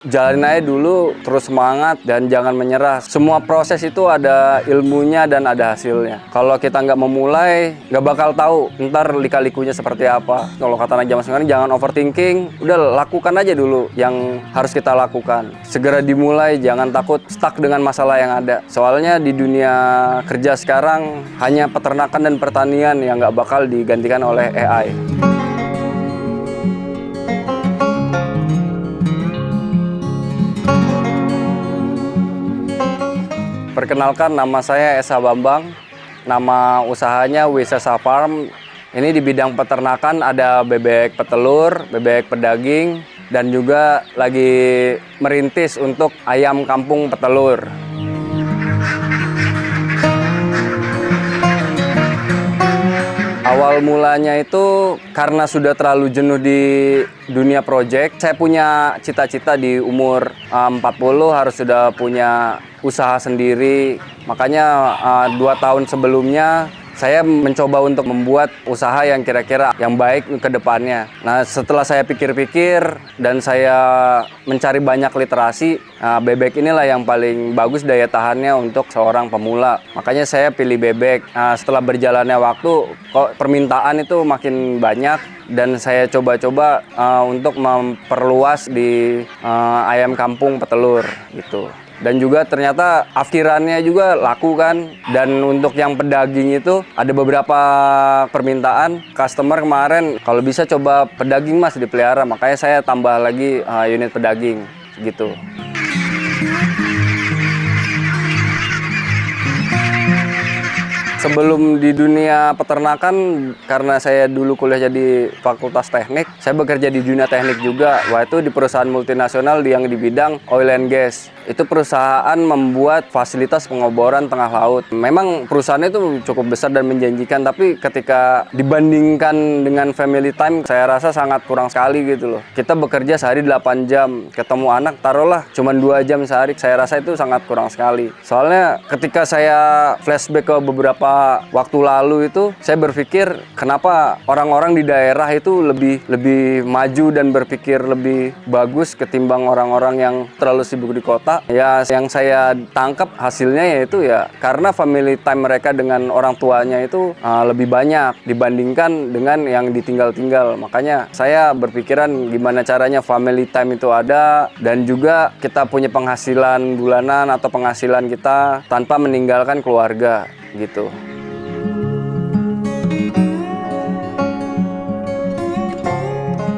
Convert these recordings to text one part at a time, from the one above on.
Jalanin aja dulu, terus semangat dan jangan menyerah. Semua proses itu ada ilmunya dan ada hasilnya. Kalau kita nggak memulai, nggak bakal tahu ntar lika-likunya seperti apa. Kalau kata anak zaman sekarang, jangan overthinking. Udah, lakukan aja dulu yang harus kita lakukan. Segera dimulai, jangan takut stuck dengan masalah yang ada. Soalnya di dunia kerja sekarang, hanya peternakan dan pertanian yang nggak bakal digantikan oleh AI. Perkenalkan, nama saya Esa Bambang. Nama usahanya Wisesa Farm. Ini di bidang peternakan, ada bebek petelur, bebek pedaging, dan juga lagi merintis untuk ayam kampung petelur. Awal mulanya itu karena sudah terlalu jenuh di dunia proyek. Saya punya cita-cita di umur 40 harus sudah punya usaha sendiri. Makanya 2 tahun sebelumnya saya mencoba untuk membuat usaha yang kira-kira yang baik ke depannya. Nah, setelah saya pikir-pikir dan saya mencari banyak literasi, bebek inilah yang paling bagus daya tahannya untuk seorang pemula. Makanya saya pilih bebek. Setelah berjalannya waktu, kok permintaan itu makin banyak dan saya coba-coba untuk memperluas di ayam kampung petelur gitu. Dan juga ternyata afkirannya juga laku kan. Dan untuk yang pedaging itu ada beberapa permintaan customer kemarin, kalau bisa coba pedaging mas dipelihara, makanya saya tambah lagi unit pedaging gitu. Sebelum di dunia peternakan, karena saya dulu kuliah di Fakultas Teknik, saya bekerja di dunia teknik juga. Wah, itu di perusahaan multinasional yang di bidang oil and gas. Itu perusahaan membuat fasilitas pengoboran tengah laut. Memang perusahaannya itu cukup besar dan menjanjikan, tapi ketika dibandingkan dengan family time, saya rasa sangat kurang sekali gitu loh. Kita bekerja sehari 8 jam, ketemu anak taruhlah cuma 2 jam sehari, saya rasa itu sangat kurang sekali. Soalnya ketika saya flashback ke beberapa waktu lalu itu, saya berpikir kenapa orang-orang di daerah itu lebih maju dan berpikir lebih bagus ketimbang orang-orang yang terlalu sibuk di kota. Ya, yang saya tangkap hasilnya yaitu ya karena family time mereka dengan orang tuanya itu lebih banyak dibandingkan dengan yang ditinggal-tinggal. Makanya saya berpikiran gimana caranya family time itu ada dan juga kita punya penghasilan bulanan atau penghasilan kita tanpa meninggalkan keluarga gitu.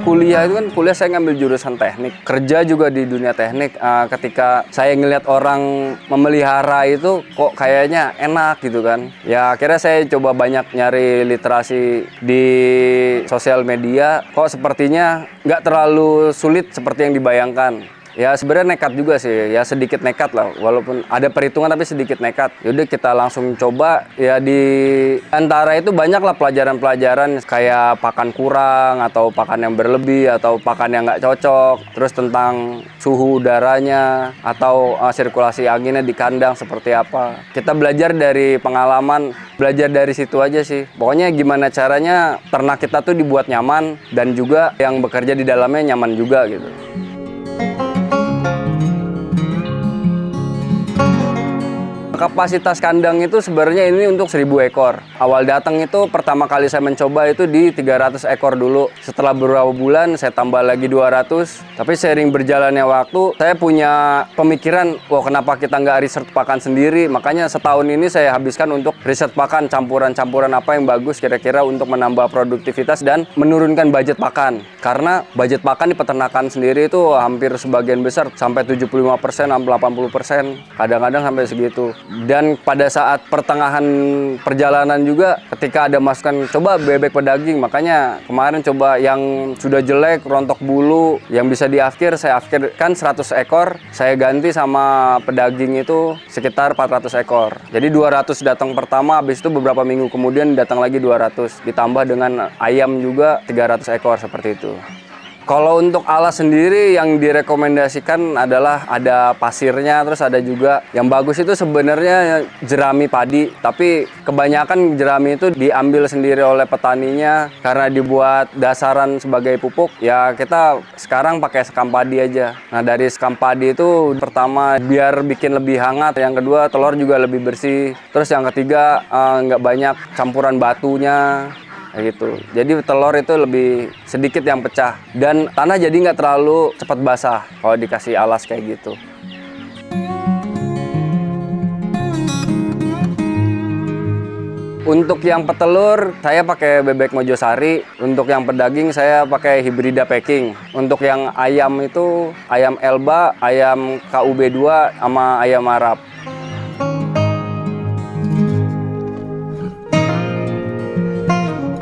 Kuliah itu kan saya ngambil jurusan teknik, kerja juga di dunia teknik. Ketika saya ngelihat orang memelihara itu kok kayaknya enak gitu kan. Ya akhirnya saya coba banyak nyari literasi di sosial media, kok sepertinya nggak terlalu sulit seperti yang dibayangkan. Ya sebenarnya nekat juga sih, ya sedikit nekat lah, walaupun ada perhitungan tapi sedikit nekat. Yaudah kita langsung coba, ya di antara itu banyak lah pelajaran-pelajaran kayak pakan kurang atau pakan yang berlebih atau pakan yang nggak cocok, terus tentang suhu udaranya atau sirkulasi anginnya di kandang seperti apa. Kita belajar dari pengalaman, belajar dari situ aja sih. Pokoknya gimana caranya ternak kita tuh dibuat nyaman dan juga yang bekerja di dalamnya nyaman juga gitu. Kapasitas kandang itu sebenarnya ini untuk 1000 ekor. Awal datang itu pertama kali saya mencoba itu di 300 ekor dulu. Setelah beberapa bulan saya tambah lagi 200. Tapi seiring berjalannya waktu, saya punya pemikiran, wah kenapa kita nggak riset pakan sendiri. Makanya setahun ini saya habiskan untuk riset pakan, campuran-campuran apa yang bagus kira-kira untuk menambah produktivitas dan menurunkan budget pakan. Karena budget pakan di peternakan sendiri itu hampir sebagian besar sampai 75%, sampai 80%. Kadang-kadang sampai segitu. Dan pada saat pertengahan perjalanan juga ketika ada masukan coba bebek pedaging, makanya kemarin coba yang sudah jelek, rontok bulu, yang bisa diafkir, saya afkirkan 100 ekor, saya ganti sama pedaging itu sekitar 400 ekor. Jadi 200 datang pertama, habis itu beberapa minggu kemudian datang lagi 200, ditambah dengan ayam juga 300 ekor seperti itu. Kalau untuk alas sendiri yang direkomendasikan adalah ada pasirnya, terus ada juga yang bagus itu sebenarnya jerami padi. Tapi kebanyakan jerami itu diambil sendiri oleh petaninya karena dibuat dasaran sebagai pupuk. Ya kita sekarang pakai sekam padi aja. Nah dari sekam padi itu pertama biar bikin lebih hangat, yang kedua telur juga lebih bersih, terus yang ketiga nggak banyak campuran batunya. Kayak gitu. Jadi telur itu lebih sedikit yang pecah dan tanah jadi nggak terlalu cepat basah kalau dikasih alas kayak gitu. Untuk yang petelur saya pakai bebek Mojosari, untuk yang pedaging saya pakai hibrida packing. Untuk yang ayam itu ayam Elba, ayam KUB2 sama ayam Arab.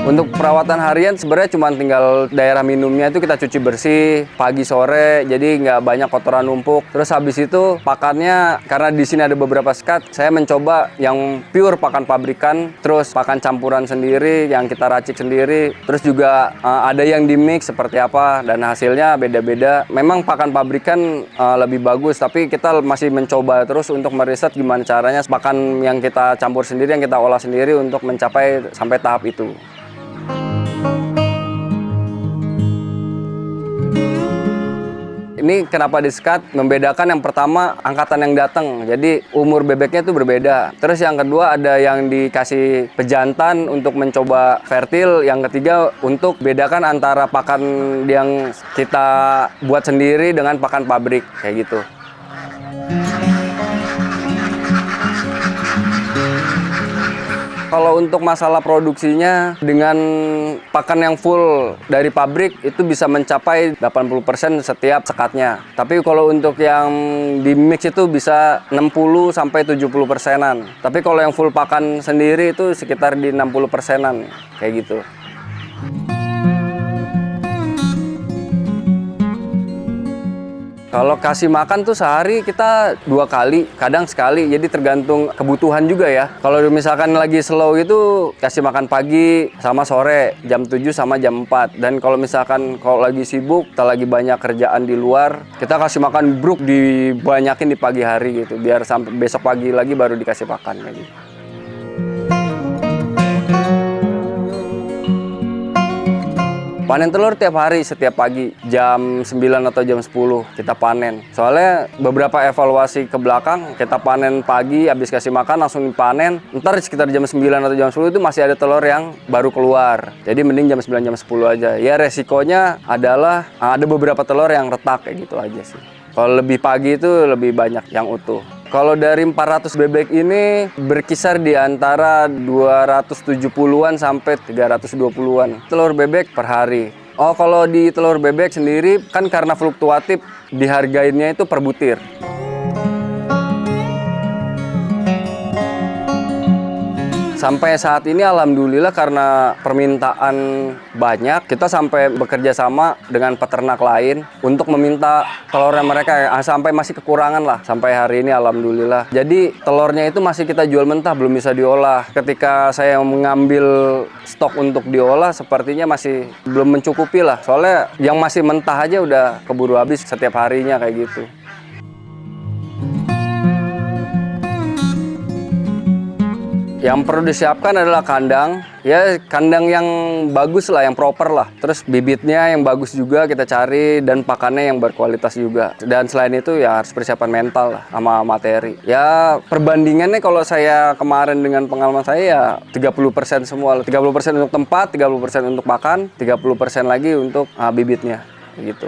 Untuk perawatan harian sebenarnya cuma tinggal daerah minumnya itu kita cuci bersih pagi sore, jadi nggak banyak kotoran numpuk. Terus habis itu pakannya, karena di sini ada beberapa sekat, saya mencoba yang pure pakan pabrikan, terus pakan campuran sendiri yang kita racik sendiri. Terus juga ada yang di mix seperti apa dan hasilnya beda-beda. Memang pakan pabrikan lebih bagus, tapi kita masih mencoba terus untuk meriset gimana caranya pakan yang kita campur sendiri, yang kita olah sendiri untuk mencapai sampai tahap itu. Ini kenapa di-skat? Membedakan yang pertama angkatan yang datang. Jadi umur bebeknya itu berbeda. Terus yang kedua ada yang dikasih pejantan untuk mencoba fertil. Yang ketiga untuk bedakan antara pakan yang kita buat sendiri dengan pakan pabrik kayak gitu. Kalau untuk masalah produksinya, dengan pakan yang full dari pabrik itu bisa mencapai 80% setiap sekatnya. Tapi kalau untuk yang di mix itu bisa 60-70%-an. Tapi kalau yang full pakan sendiri itu sekitar di 60%-an kayak gitu. Kalau kasih makan tuh sehari kita 2 kali, kadang sekali. Jadi tergantung kebutuhan juga ya. Kalau misalkan lagi slow itu kasih makan pagi sama sore, jam 7 sama jam 4. Dan kalau misalkan kalau lagi sibuk, kita lagi banyak kerjaan di luar, kita kasih makan bruk dibanyakin di pagi hari gitu. Biar sampai besok pagi lagi baru dikasih makan kayak gitu. Panen telur tiap hari, setiap pagi, jam 9 atau jam 10 kita panen. Soalnya beberapa evaluasi ke belakang, kita panen pagi, habis kasih makan langsung panen. Ntar sekitar jam 9 atau jam 10 itu masih ada telur yang baru keluar. Jadi mending jam 9, jam 10 aja. Ya resikonya adalah ada beberapa telur yang retak kayak gitu aja sih. Kalau lebih pagi itu lebih banyak yang utuh. Kalau dari 400 bebek ini berkisar di antara 270-an sampai 320-an telur bebek per hari. Oh, kalau di telur bebek sendiri kan karena fluktuatif, dihargainnya itu per butir. Sampai saat ini alhamdulillah karena permintaan banyak, kita sampai bekerja sama dengan peternak lain untuk meminta telurnya mereka sampai masih kekurangan lah sampai hari ini alhamdulillah. Jadi telurnya itu masih kita jual mentah, belum bisa diolah. Ketika saya mengambil stok untuk diolah sepertinya masih belum mencukupi lah. Soalnya yang masih mentah aja udah keburu habis setiap harinya kayak gitu. Yang perlu disiapkan adalah kandang, ya kandang yang bagus lah, yang proper lah. Terus bibitnya yang bagus juga kita cari dan pakannya yang berkualitas juga. Dan selain itu ya harus persiapan mental lah sama materi. Ya perbandingannya kalau saya kemarin dengan pengalaman saya ya 30% semua. 30% untuk tempat, 30% untuk pakan, 30% lagi untuk bibitnya gitu.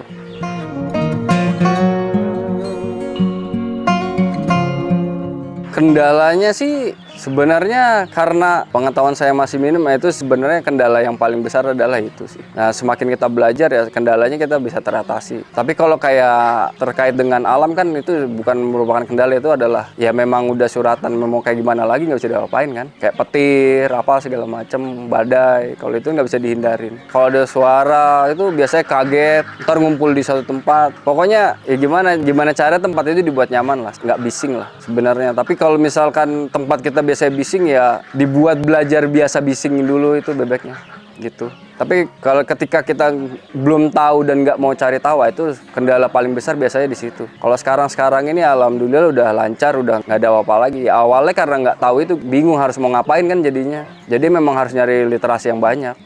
Kendalanya sih sebenarnya karena pengetahuan saya masih minim, itu sebenarnya kendala yang paling besar adalah itu sih. Nah, semakin kita belajar ya kendalanya kita bisa teratasi. Tapi kalau kayak terkait dengan alam kan itu bukan merupakan kendala, itu adalah ya memang udah suratan, mau kayak gimana lagi nggak bisa diapain kan. Kayak petir, apa segala macem, badai, kalau itu nggak bisa dihindarin. Kalau ada suara itu biasanya kaget, ntar ngumpul di satu tempat. Pokoknya ya gimana cara tempat itu dibuat nyaman lah, nggak bising lah sebenarnya. Tapi kalau misalkan tempat kita biasa bising ya dibuat belajar biasa bising dulu itu bebeknya gitu. Tapi kalau ketika kita belum tahu dan nggak mau cari tahu, itu kendala paling besar biasanya di situ. Kalau sekarang ini alhamdulillah udah lancar, udah nggak ada apa-apa lagi. Awalnya karena nggak tahu itu bingung harus mau ngapain kan jadinya. Jadi memang harus nyari literasi yang banyak.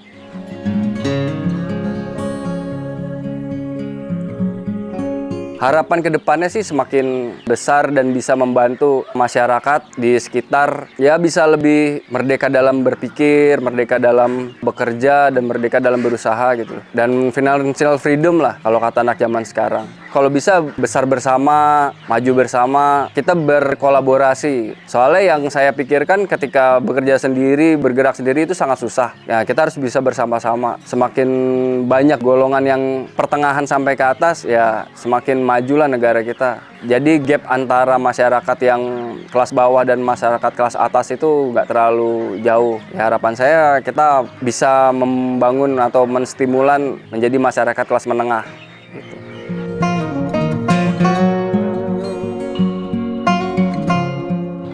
Harapan kedepannya sih semakin besar dan bisa membantu masyarakat di sekitar, ya bisa lebih merdeka dalam berpikir, merdeka dalam bekerja, dan merdeka dalam berusaha gitu. Dan financial freedom lah kalau kata anak zaman sekarang. Kalau bisa besar bersama, maju bersama, kita berkolaborasi. Soalnya yang saya pikirkan ketika bekerja sendiri, bergerak sendiri itu sangat susah. Ya kita harus bisa bersama-sama. Semakin banyak golongan yang pertengahan sampai ke atas, ya semakin majulah negara kita. Jadi gap antara masyarakat yang kelas bawah dan masyarakat kelas atas itu nggak terlalu jauh. Ya, harapan saya kita bisa membangun atau menstimulan menjadi masyarakat kelas menengah. Gitu.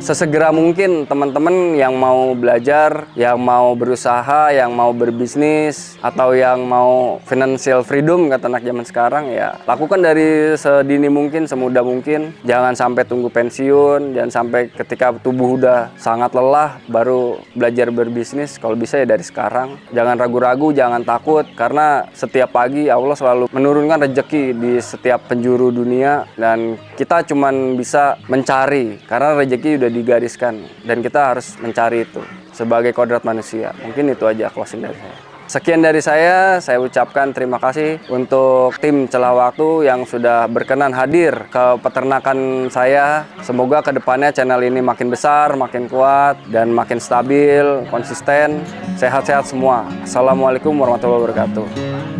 Sesegera mungkin teman-teman yang mau belajar, yang mau berusaha, yang mau berbisnis, atau yang mau financial freedom kata anak zaman sekarang, ya lakukan dari sedini mungkin, semudah mungkin. Jangan sampai tunggu pensiun, jangan sampai ketika tubuh udah sangat lelah baru belajar berbisnis. Kalau bisa ya dari sekarang. Jangan ragu-ragu, jangan takut, karena setiap pagi Allah selalu menurunkan rezeki di setiap penjuru dunia, dan kita cuman bisa mencari karena rezeki udah digariskan dan kita harus mencari itu sebagai kodrat manusia. Mungkin itu aja closing dari saya. Sekian dari saya ucapkan terima kasih untuk tim Celah Waktu yang sudah berkenan hadir ke peternakan saya. Semoga kedepannya channel ini makin besar, makin kuat, dan makin stabil, konsisten, sehat-sehat semua. Assalamualaikum warahmatullahi wabarakatuh.